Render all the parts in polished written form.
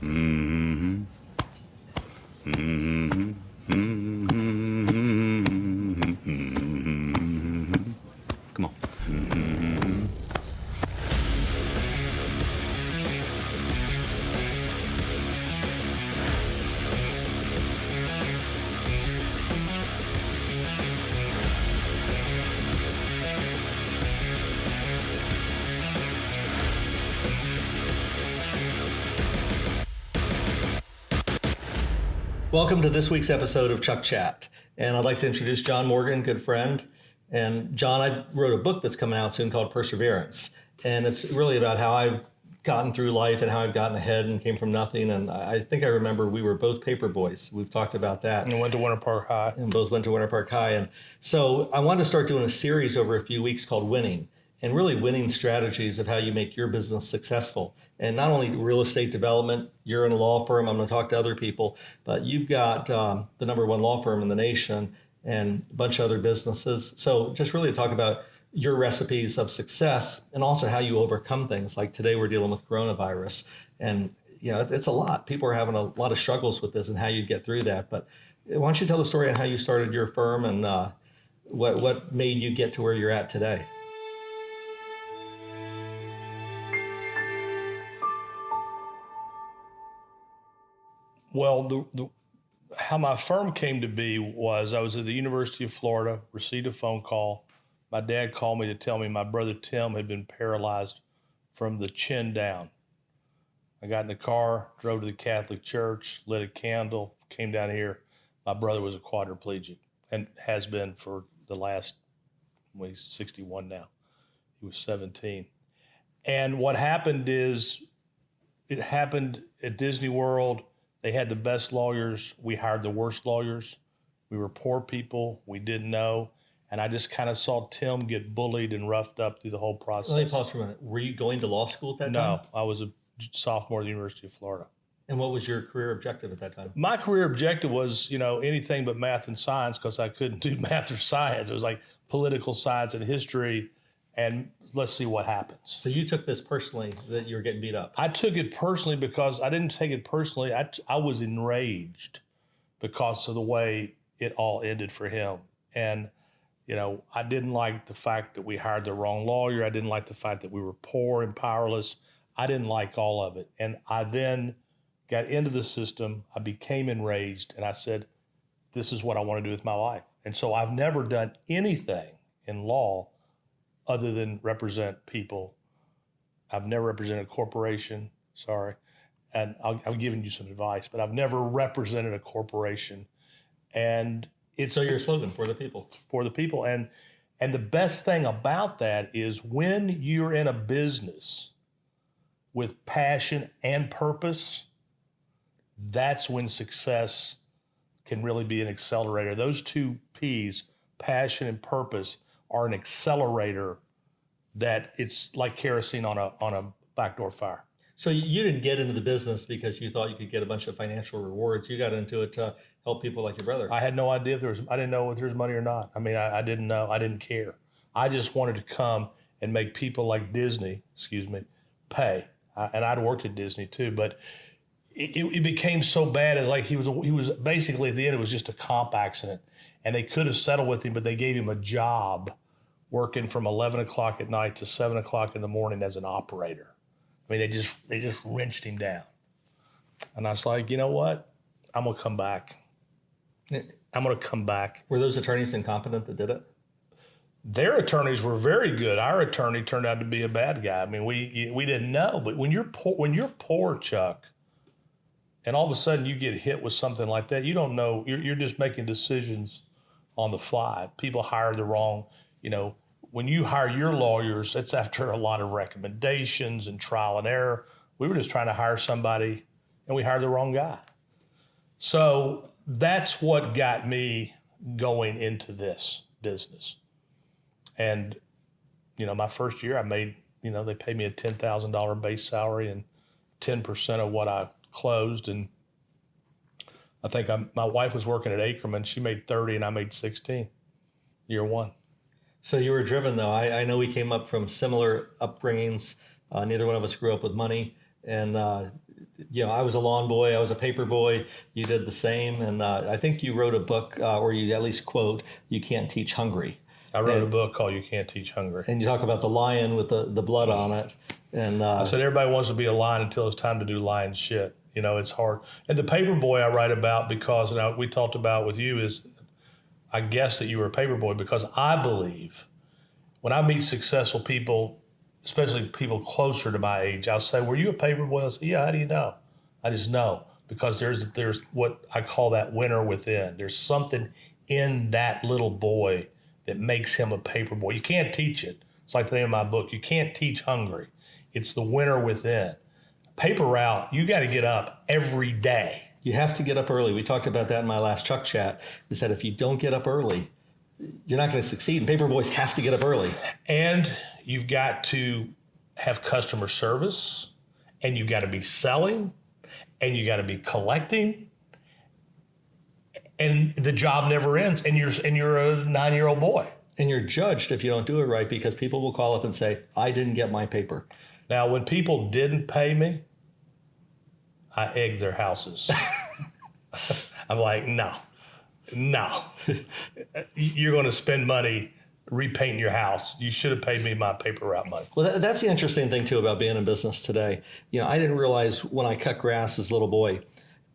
Mm-hmm. Mm-hmm. Mm-hmm. Come on. Mm-hmm. Welcome to this week's episode of Chuck Chat. And I'd like to introduce John Morgan, good friend. And John, I wrote a book that's coming out soon called Perseverance. And it's really about how I've gotten through life and how I've gotten ahead and came from nothing. And I think I remember we were both paper boys. We've talked about that. And went to Winter Park High. And both went to Winter Park High. And so I wanted to start doing a series over a few weeks called Winning. And really winning strategies of how you make your business successful. And not only real estate development, you're in a law firm, I'm going to talk to other people, but you've got the #1 law firm in the nation and a bunch of other businesses. So just really talk about your recipes of success and also how you overcome things. Like today we're dealing with coronavirus and it's a lot. People are having a lot of struggles with this and how you get through that. But why don't you tell the story on how you started your firm and what made you get to where you're at today? Well, how my firm came to be was I was at the University of Florida, received a phone call. My dad called me to tell me my brother Tim had been paralyzed from the chin down. I got in the car, drove to the Catholic Church, lit a candle, came down here. My brother was a quadriplegic and has been for the last, well, he's 61 now. He was 17. And what happened is it happened at Disney World. They had the best lawyers. We hired the worst lawyers. We were poor people. We didn't know. And I just kind of saw Tim get bullied and roughed up through the whole process. Let me pause for a minute. Were you going to law school at that time? No, I was a sophomore at the University of Florida. And what was your career objective at that time? My career objective was, anything but math and science because I couldn't do math or science. It was like political science and history. And let's see what happens. So you took this personally that you were getting beat up? I took it personally because I didn't take it personally. I was enraged because of the way it all ended for him. And, I didn't like the fact that we hired the wrong lawyer. I didn't like the fact that we were poor and powerless. I didn't like all of it. And I then got into the system. I became enraged and I said, this is what I want to do with my life. And so I've never done anything in law other than represent people. I've never represented a corporation, sorry. And I've given you some advice, but I've never represented a corporation. And it's— So your slogan, for the people. For the people. And the best thing about that is when you're in a business with passion and purpose, that's when success can really be an accelerator. Those two P's, passion and purpose, are an accelerator that it's like kerosene on a backdoor fire. So you didn't get into the business because you thought you could get a bunch of financial rewards. You got into it to help people like your brother. I had no idea I didn't know if there was money or not. I mean, I didn't know. I didn't care. I just wanted to come and make people like Disney, pay. And I'd worked at Disney too, but it became so bad. As like he was basically at the end, it was just a comp accident. And they could have settled with him, but they gave him a job working from 11 o'clock at night to 7 o'clock in the morning as an operator. I mean, they just rinsed him down. And I was like, you know what? I'm going to come back. I'm going to come back. Were those attorneys incompetent that did it? Their attorneys were very good. Our attorney turned out to be a bad guy. I mean, we didn't know. But when you're poor, Chuck, and all of a sudden you get hit with something like that, you don't know. You're just making decisions on the fly. People hire the wrong, when you hire your lawyers, it's after a lot of recommendations and trial and error. We were just trying to hire somebody and we hired the wrong guy. So that's what got me going into this business. And, my first year I made, they paid me a $10,000 base salary and 10% of what I closed. And I think my wife was working at Ackerman. She made 30 and I made 16 year one. So you were driven though. I know we came up from similar upbringings. Neither one of us grew up with money, and I was a lawn boy, I was a paper boy. You did the same, and I think you wrote a book, or you at least quote, "You can't teach hungry." I wrote a book called "You Can't Teach Hungry," and you talk about the lion with the blood on it. And I said everybody wants to be a lion until it's time to do lion shit. It's hard. And the paper boy I write about because, and we talked about with you, is I guess that you were a paper boy because I believe when I meet successful people, especially people closer to my age, I'll say, "Were you a paper boy?" I'll say, "Yeah." "How do you know?" "I just know because there's what I call that winner within. There's something in that little boy that makes him a paper boy. You can't teach it. It's like the name of my book. You can't teach hungry. It's the winner within. Paper route, you got to get up every day. You have to get up early. We talked about that in my last Chuck chat. We said if you don't get up early, you're not going to succeed. And paper boys have to get up early. And you've got to have customer service, and you've got to be selling, and you got to be collecting, and the job never ends. And you're a 9-year-old boy. And you're judged if you don't do it right because people will call up and say, "I didn't get my paper." Now, when people didn't pay me, I egged their houses. I'm like, no. You're going to spend money repainting your house. You should have paid me my paper route money. Well, that's the interesting thing, too, about being in business today. I didn't realize when I cut grass as a little boy,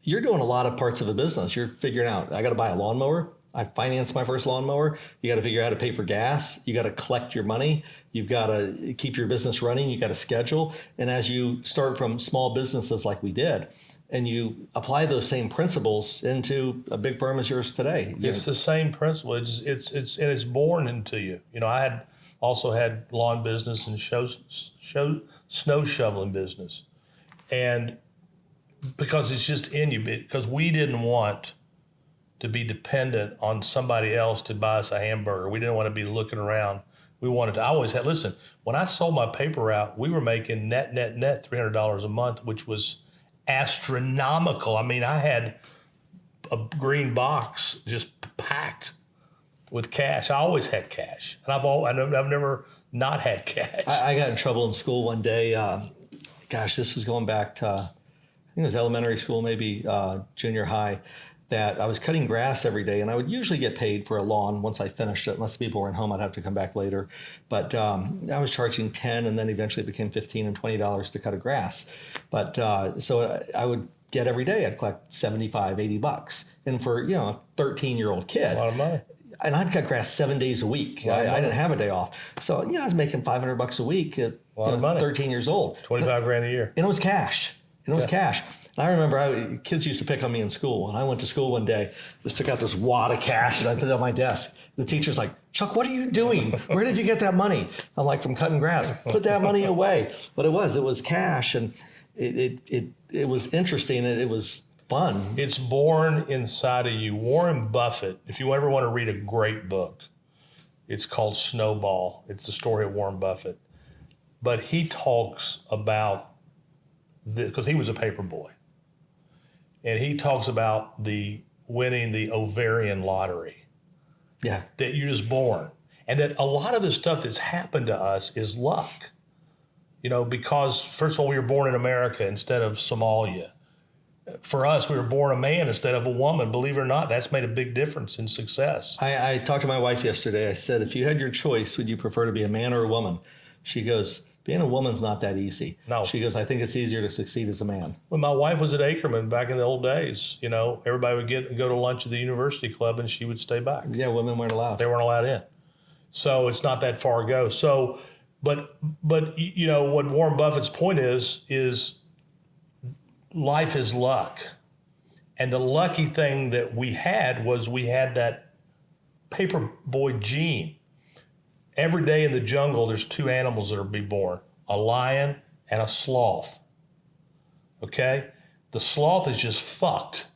you're doing a lot of parts of a business. You're figuring out, I got to buy a lawnmower. I financed my first lawnmower. You got to figure out how to pay for gas. You got to collect your money. You've got to keep your business running. You got to schedule. And as you start from small businesses like we did, and you apply those same principles into a big firm as yours today. It's the same principle. It's born into you. I had also had lawn business and snow shoveling business, and because it's just in you. Because we didn't want to be dependent on somebody else to buy us a hamburger. We didn't want to be looking around. We wanted to. I always had. Listen, when I sold my paper route, we were making net $300 a month, which was astronomical. I mean, I had a green box just packed with cash. I always had cash, and I've never not had cash. I got in trouble in school one day. This was going back to, I think it was elementary school, maybe junior high, that I was cutting grass every day, and I would usually get paid for a lawn once I finished it. Unless the people were in home, I'd have to come back later. But I was charging $10, and then eventually it became $15 and $20 to cut a grass. But so I would get every day, I'd collect $75, $80. And for a 13-year-old kid, A lot of money. And I'd cut grass 7 days a week. I didn't have a day off. So I was making $500 a week at 13 years old. 25 grand a year. And it was cash. And I remember kids used to pick on me in school. And I went to school one day, just took out this wad of cash and I put it on my desk. The teacher's like, "Chuck, what are you doing? Where did you get that money?" I'm like, "From cutting grass." "Put that money away." But it was cash. And it was interesting. And it was fun. It's born inside of you. Warren Buffett, if you ever want to read a great book, it's called Snowball. It's the story of Warren Buffett. But he talks about because he was a paper boy. And he talks about winning the ovarian lottery. Yeah. That you're just born. And that a lot of the stuff that's happened to us is luck. Because first of all, we were born in America instead of Somalia. For us, we were born a man instead of a woman. Believe it or not, that's made a big difference in success. I talked to my wife yesterday. I said, "If you had your choice, would you prefer to be a man or a woman?" She goes, "Being a woman's not that easy." No. She goes, "I think it's easier to succeed as a man." When my wife was at Ackerman back in the old days, everybody would go to lunch at the university club and she would stay back. Yeah, women weren't allowed. They weren't allowed in. So it's not that far ago. So, but what Warren Buffett's point is life is luck. And the lucky thing that we had was we had that paper boy gene. Every day in the jungle, there's two animals that are be born, a lion and a sloth. Okay? The sloth is just fucked.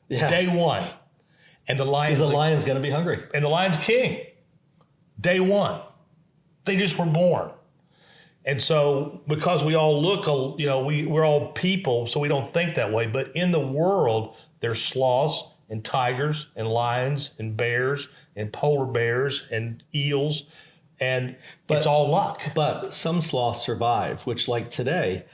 Yeah. Day one. And the lion's going to be hungry. And the lion's king. Day one. They just were born. And so because we all look, we're all people, so we don't think that way. But in the world, there's sloths and tigers and lions and bears and polar bears and eels, and it's all luck. But some sloths survive, which like today,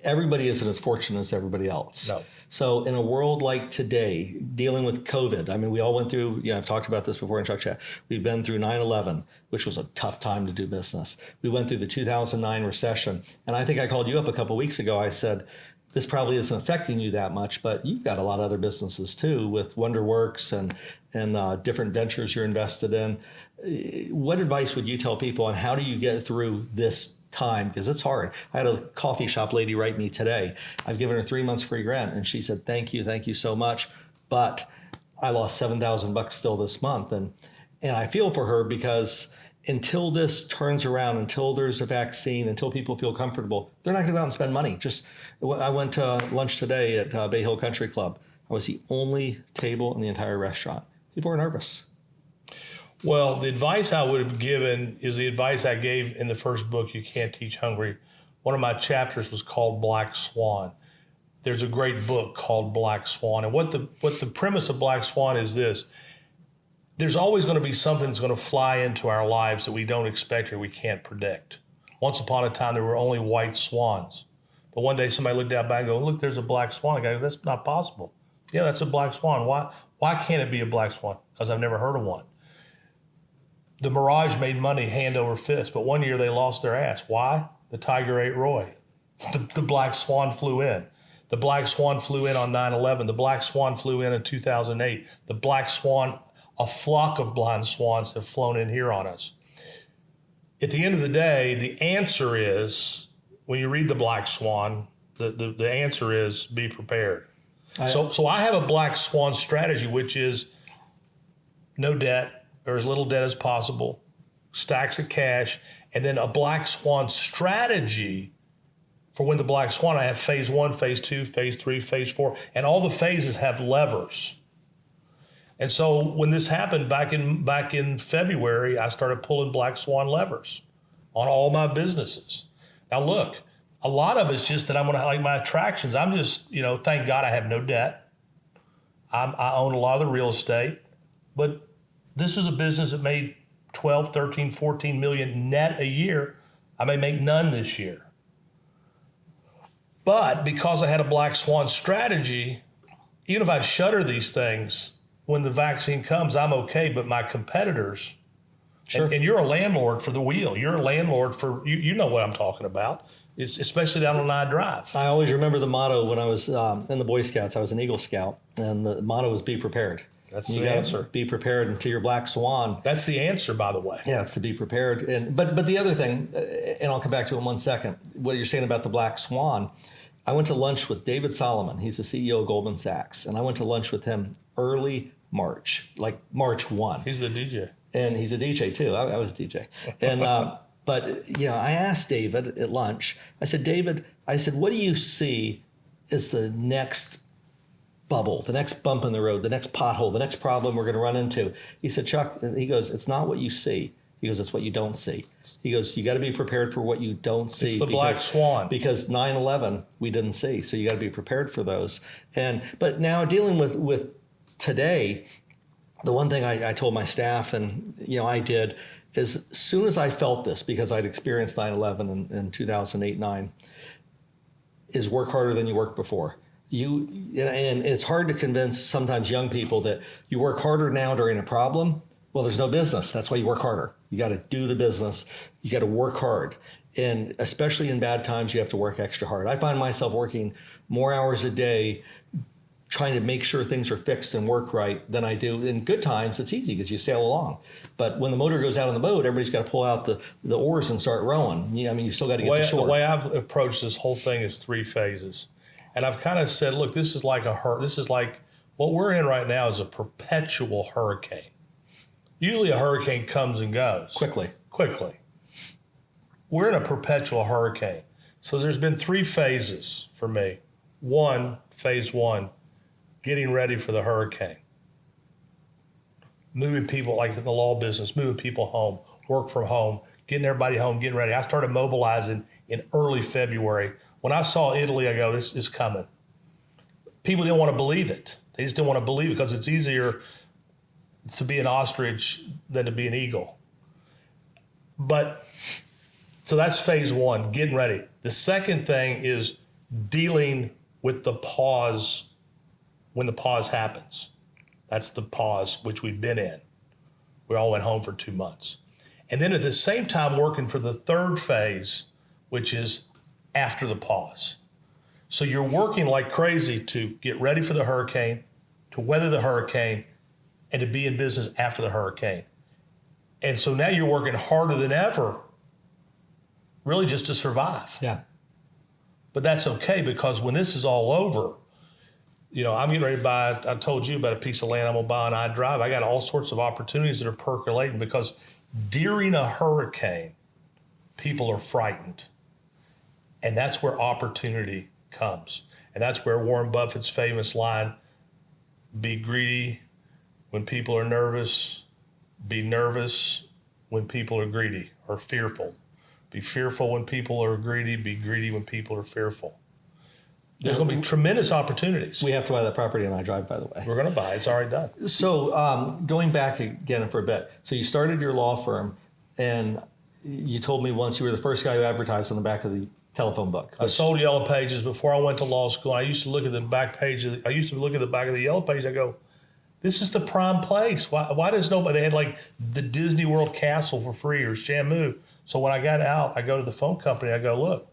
everybody isn't as fortunate as everybody else. No. So in a world like today, dealing with COVID, I mean, we all went through, I've talked about this before in Chuck Chat. We've been through 9/11, which was a tough time to do business. We went through the 2009 recession. And I think I called you up a couple of weeks ago. I said, this probably isn't affecting you that much, but you've got a lot of other businesses too with WonderWorks and different ventures you're invested in. What advice would you tell people on how do you get through this time? Because it's hard. I had a coffee shop lady write me today. I've given her 3 months free rent, and she said, thank you so much. But I lost $7,000 still this month. And I feel for her because until this turns around, until there's a vaccine, until people feel comfortable, they're not going to go out and spend money. I went to lunch today at Bay Hill Country Club. I was the only table in the entire restaurant. People were nervous. Well, the advice I would have given is the advice I gave in the first book, You Can't Teach Hungry. One of my chapters was called Black Swan. There's a great book called Black Swan. And what the premise of Black Swan is this: there's always going to be something that's going to fly into our lives that we don't expect or we can't predict. Once upon a time, there were only white swans. But one day somebody looked out back and go, look, there's a black swan. I go, that's not possible. Yeah, that's a black swan. Why can't it be a black swan? Because I've never heard of one. The Mirage made money hand over fist, but one year they lost their ass. Why? The tiger ate Roy. The black swan flew in. The black swan flew in on 9/11. The black swan flew in 2008. The black swan, a flock of blind swans have flown in here on us. At the end of the day, the answer is, when you read the Black Swan, the answer is be prepared. So I have a Black Swan strategy, which is no debt or as little debt as possible, stacks of cash, and then a Black Swan strategy for when the Black Swan. I have phase 1, phase 2, phase 3, phase 4, and all the phases have levers. And so when this happened back in February, I started pulling Black Swan levers on all my businesses. Now look, a lot of it's just that I'm going to like my attractions. I'm just, thank God I have no debt. I own a lot of the real estate, but this is a business that made 12, 13, 14 million net a year. I may make none this year. But because I had a Black Swan strategy, even if I shutter these things, when the vaccine comes, I'm okay, but my competitors, sure. And you're a landlord for the wheel. You're a landlord for, you know what I'm talking about. It's especially down on I Drive. I always remember the motto when I was in the Boy Scouts. I was an Eagle Scout, and the motto was be prepared. That's the answer. Be prepared until your Black Swan. That's the answer, by the way. Yeah, it's to be prepared. But the other thing, and I'll come back to it in 1 second, what you're saying about the Black Swan, I went to lunch with David Solomon. He's the CEO of Goldman Sachs, and I went to lunch with him early March, like March 1. He's the DJ. And he's a DJ too. I was a DJ. And but I asked David at lunch. I said, David, what do you see as the next bubble, the next bump in the road, the next pothole, the next problem we're going to run into? He said, Chuck, he goes, it's not what you see. He goes, it's what you don't see. He goes, you got to be prepared for what you don't see. It's the Black Swan. Because 9/11 we didn't see, so you got to be prepared for those. But now dealing with today, the one thing I told my staff, and I did, is as soon as I felt this, because I'd experienced 9/11 in 2008-9, is work harder than you worked before. And it's hard to convince sometimes young people that you work harder now during a problem. Well, there's no business. That's why you work harder. You got to do the business. You got to work hard. And especially in bad times, you have to work extra hard. I find myself working more hours a day trying to make sure things are fixed and work right than I do. In good times, it's easy because you sail along. But when the motor goes out on the boat, everybody's got to pull out the oars and start rowing. You still got to get to shore. The way I've approached this whole thing is 3 phases. And I've kind of said, look, this is like what we're in right now is a perpetual hurricane. Usually a hurricane comes and goes. Quickly. We're in a perpetual hurricane. So there's been 3 phases for me. Phase 1, getting ready for the hurricane. Moving people, like in the law business, moving people home, work from home, getting everybody home, getting ready. I started mobilizing in early February. When I saw Italy, I go, this is coming. People didn't want to believe it. They just didn't want to believe it because it's easier to be an ostrich than to be an eagle. But, so that's phase 1, getting ready. The second thing is dealing with the pause when the pause happens. That's the pause which we've been in. We all went home for 2 months. And then at the same time working for the third phase, which is after the pause. So you're working like crazy to get ready for the hurricane, to weather the hurricane, and to be in business after the hurricane. And so now you're working harder than ever, really just to survive. Yeah. But that's okay, because when this is all over, I'm getting ready to buy, I told you about a piece of land I'm going to buy on iDrive. I got all sorts of opportunities that are percolating, because during a hurricane, people are frightened. And that's where opportunity comes. And that's where Warren Buffett's famous line, be greedy when people are nervous, be nervous when people are greedy or fearful. Be fearful when people are greedy, be greedy when people are fearful. There's going to be tremendous opportunities. We have to buy that property on iDrive, by the way. We're going to buy it. It's already done. So going back again for a bit. So you started your law firm, and you told me once you were the first guy who advertised on the back of the telephone book. I sold Yellow Pages before I went to law school. I used to look at the back page. I used to look at the back of the Yellow Page. I go, this is the prime place. Why does nobody? They had like the Disney World Castle for free, or Shamu. So when I got out, I go to the phone company. I go, look,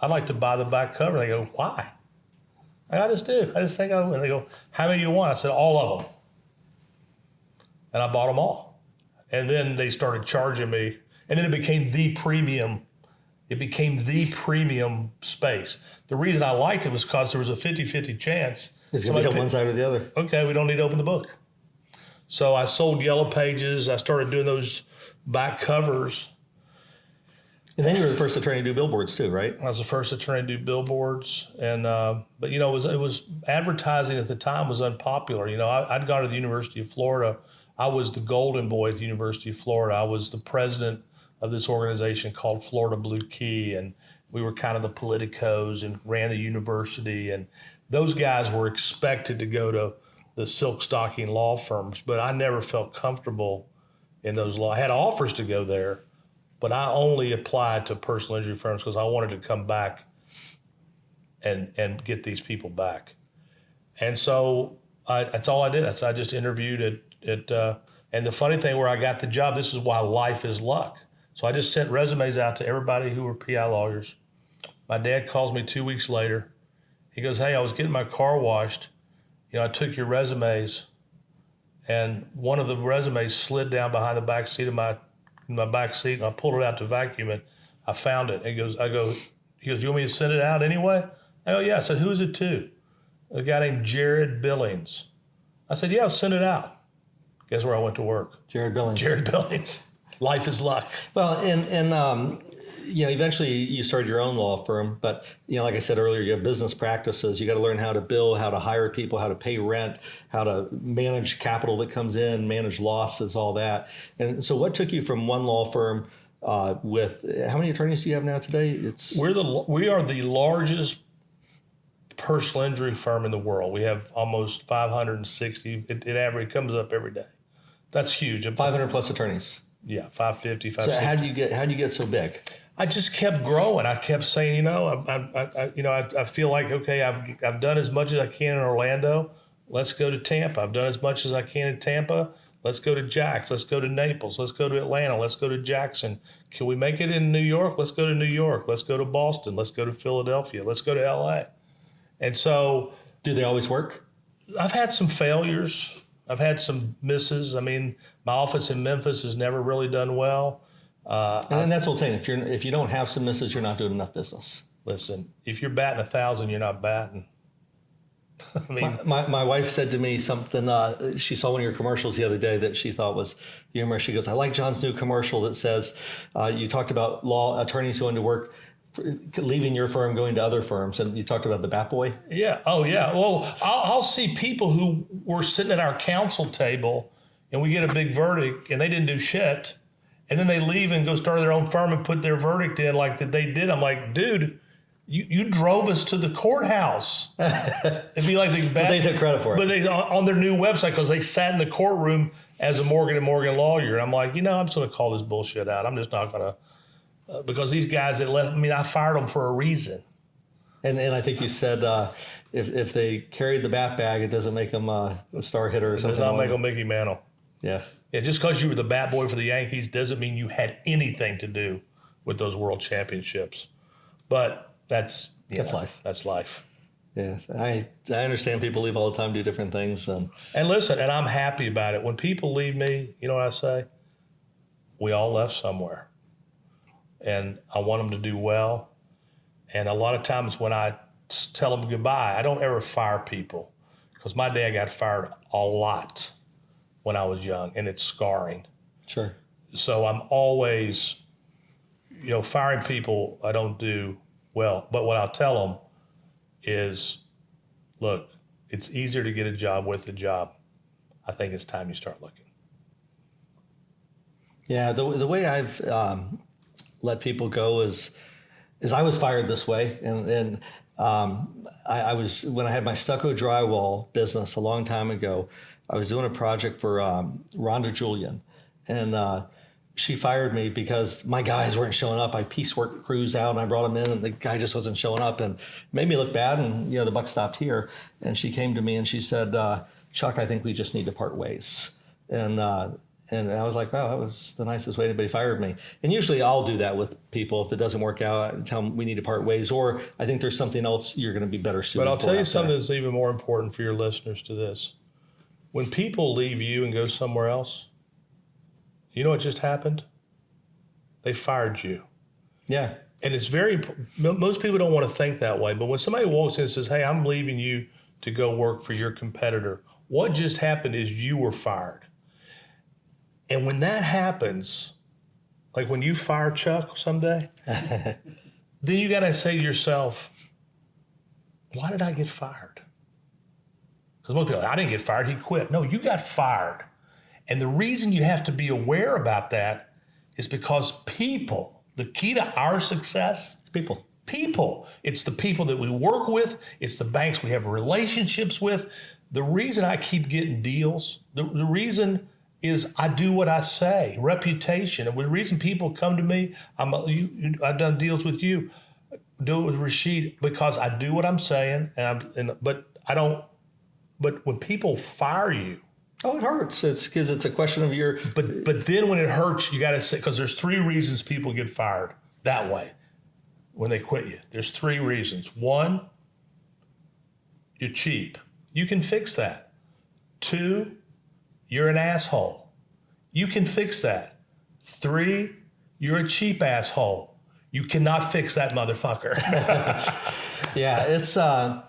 I'd like to buy the back cover. They go, why? I just do. I just think I will. And they go, how many do you want? I said, all of them. And I bought them all. And then they started charging me. And then it became the premium. It became the premium space. The reason I liked it was because there was a 50-50 chance. It's going to be on one side or the other. Okay, we don't need to open the book. So I sold Yellow Pages. I started doing those back covers. And then you were the first attorney to do billboards too, right? I was the first attorney to do billboards, and but it was advertising at the time was unpopular. I'd gone to the University of Florida. I was the golden boy at the University of Florida. I was the president of this organization called Florida Blue Key, and we were kind of the politicos and ran the university. And those guys were expected to go to the silk stocking law firms, but I never felt comfortable in those law. I had offers to go there, but I only applied to personal injury firms because I wanted to come back and get these people back. And so that's all I did. I just interviewed and the funny thing where I got the job, this is why life is luck. So I just sent resumes out to everybody who were PI lawyers. My dad calls me 2 weeks later. He goes, hey, I was getting my car washed. I took your resumes, and one of the resumes slid down behind the back seat of my back seat, and I pulled it out to vacuum it. I found it. He goes, you want me to send it out anyway? I go, yeah. I said, who is it to? A guy named Jared Billings. I said, yeah, I'll send it out. Guess where I went to work? Jared Billings. Jared Billings. Life is luck. Well, and eventually you started your own law firm, but like I said earlier, you have business practices. You got to learn how to bill, how to hire people, how to pay rent, how to manage capital that comes in, manage losses, all that. And so, what took you from one law firm with how many attorneys do you have now today? We are the largest personal injury firm in the world. We have almost 560. It comes up every day. That's huge. 500 plus attorneys. Yeah, 550, 560. So how'd you get so big? I just kept growing. I kept saying, I feel like, okay, I've done as much as I can in Orlando. Let's go to Tampa. I've done as much as I can in Tampa. Let's go to Jax. Let's go to Naples. Let's go to Atlanta. Let's go to Jackson. Can we make it in New York? Let's go to New York. Let's go to Boston. Let's go to Philadelphia. Let's go to LA. And so, do they always work? I've had some failures. I've had some misses. I mean, my office in Memphis has never really done well. And that's what I'm saying. If you don't have some misses, you're not doing enough business. Listen, if you're batting 1,000, you're not batting. I mean, my wife said to me something. She saw one of your commercials the other day that she thought was humorous. She goes, "I like John's new commercial that says you talked about law attorneys going to work." Leaving your firm, going to other firms, and you talked about the Bat Boy. Yeah. Oh, yeah. Well, I'll see people who were sitting at our counsel table, and we get a big verdict, and they didn't do shit, and then they leave and go start their own firm and put their verdict in like that they did. I'm like, dude, you drove us to the courthouse. It'd be like but they took credit for it. But they on their new website because they sat in the courtroom as a Morgan & Morgan lawyer. And I'm like, I'm just going to call this bullshit out. I'm just not going to. Because these guys that left, I fired them for a reason. And I think you said if they carried the bat bag, it doesn't make them a star hitter or something. Does not make them Mickey Mantle. Yeah. Yeah, just because you were the bat boy for the Yankees doesn't mean you had anything to do with those world championships. But that's life. That's life. Yeah, I understand people leave all the time, do different things. And listen, and I'm happy about it. When people leave me, you know what I say? We all left somewhere. And I want them to do well. And a lot of times when I tell them goodbye, I don't ever fire people. Because my dad got fired a lot when I was young, and it's scarring. Sure. So I'm always, firing people I don't do well. But what I'll tell them is, look, it's easier to get a job with a job. I think it's time you start looking. Yeah, the way I've let people go is I was fired this way, and I was, when I had my stucco drywall business a long time ago, I was doing a project for Rhonda Julian, and she fired me because my guys weren't showing up. I piecework crews out, and I brought them in, and the guy just wasn't showing up, and it made me look bad. And the buck stopped here. And she came to me and she said, "Chuck, I think we just need to part ways." And I was like, "Wow, that was the nicest way anybody fired me." And usually I'll do that with people if it doesn't work out. I tell them we need to part ways, or I think there's something else you're going to be better suited. But I'll tell you something there. that's even more important for your listeners to this. When people leave you and go somewhere else, you know what just happened? They fired you. Yeah. And it's most people don't want to think that way, but when somebody walks in and says, "Hey, I'm leaving you to go work for your competitor," what just happened is you were fired. And when that happens, like when you fire Chuck someday, then you got to say to yourself, why did I get fired? Because most people are like, I didn't get fired, he quit. No, you got fired. And the reason you have to be aware about that is because people, the key to our success, people. It's the people that we work with. It's the banks we have relationships with. The reason I keep getting deals, the reason is I do what I say, reputation. And the reason people come to me, I've done deals with you, do it with Rashid, because I do what I'm saying, but when people fire you, oh, it hurts. It's because it's a question of your. But then when it hurts, you got to say, because there's 3 reasons people get fired that way when they quit you. There's 3 reasons. 1, you're cheap. You can fix that. 2, you're an asshole. You can fix that. 3, you're a cheap asshole. You cannot fix that motherfucker. Yeah, it's and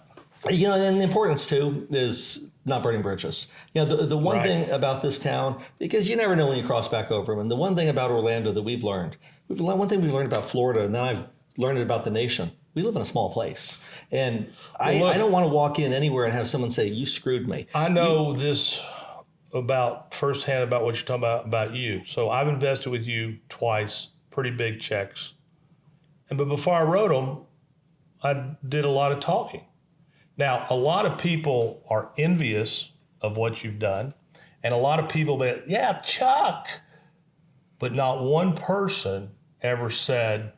the importance too is not burning bridges. The one thing about this town, because you never know when you cross back over them, and the one thing about Orlando that we've learned about Florida, and then I've learned it about the nation. We live in a small place, and I don't want to walk in anywhere and have someone say, "You screwed me." I know this firsthand about what you're talking about you. So I've invested with you twice, pretty big checks. But before I wrote them, I did a lot of talking. Now, a lot of people are envious of what you've done, and a lot of people say, "Yeah, Chuck," but not one person ever said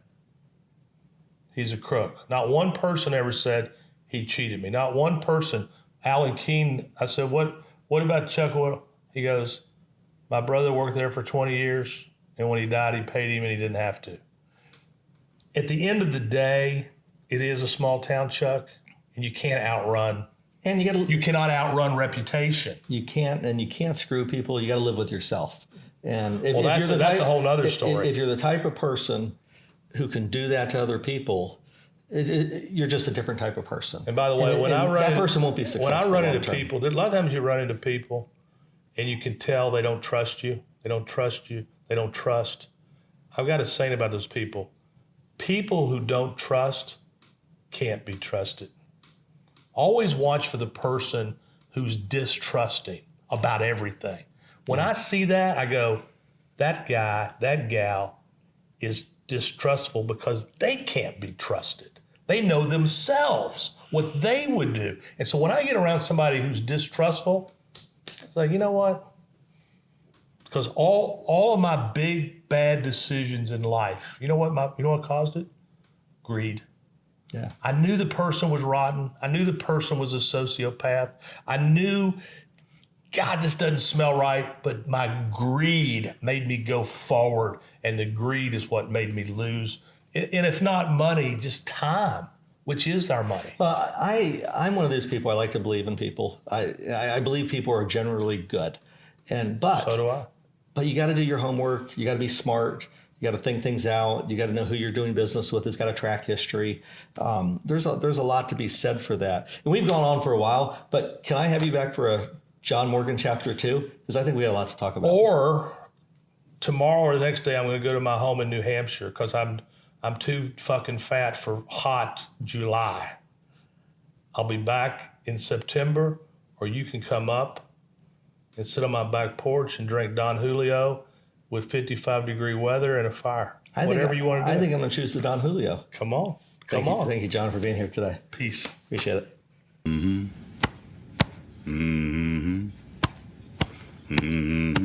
he's a crook. Not one person ever said he cheated me. Not one person. Alan Keene, I said, what about Chuck Whittall? He goes, "My brother worked there for 20 years, and when he died, he paid him, and he didn't have to." At the end of the day, it is a small town, Chuck, and you can't outrun. And you cannot outrun reputation. You can't screw people. You got to live with yourself. And that's a whole other story. If you're the type of person who can do that to other people, you're just a different type of person. And by the way, that person won't be successful. When I run into people, a lot of times you run into people, and you can tell they don't trust you. They don't trust you. They don't trust. I've got a saying about those people. People who don't trust can't be trusted. Always watch for the person who's distrusting about everything. When I see that, I go, that guy, that gal is distrustful because they can't be trusted. They know themselves what they would do. And so when I get around somebody who's distrustful, it's like, you know what? Because all of my big bad decisions in life, you know what caused it? Greed. Yeah. I knew the person was rotten. I knew the person was a sociopath. I knew, God, this doesn't smell right, but my greed made me go forward, and the greed is what made me lose. And if not money, just time, which is our money. Well, I'm one of those people. I like to believe in people. I believe people are generally good, but So do I. But you got to do your homework. You got to be smart. You got to think things out. You got to know who you're doing business with. It's got a track history. There's a lot to be said for that. And we've gone on for a while, but can I have you back for a John Morgan chapter 2? Because I think we have a lot to talk about. Or tomorrow or the next day, I'm going to go to my home in New Hampshire because I'm too fucking fat for hot July. I'll be back in September, or you can come up and sit on my back porch and drink Don Julio with 55-degree weather and a fire. Whatever you want to do. I think I'm going to choose the Don Julio. Come on. Thank you, John, for being here today. Peace. Appreciate it. Mm-hmm. Mm-hmm. Mm-hmm.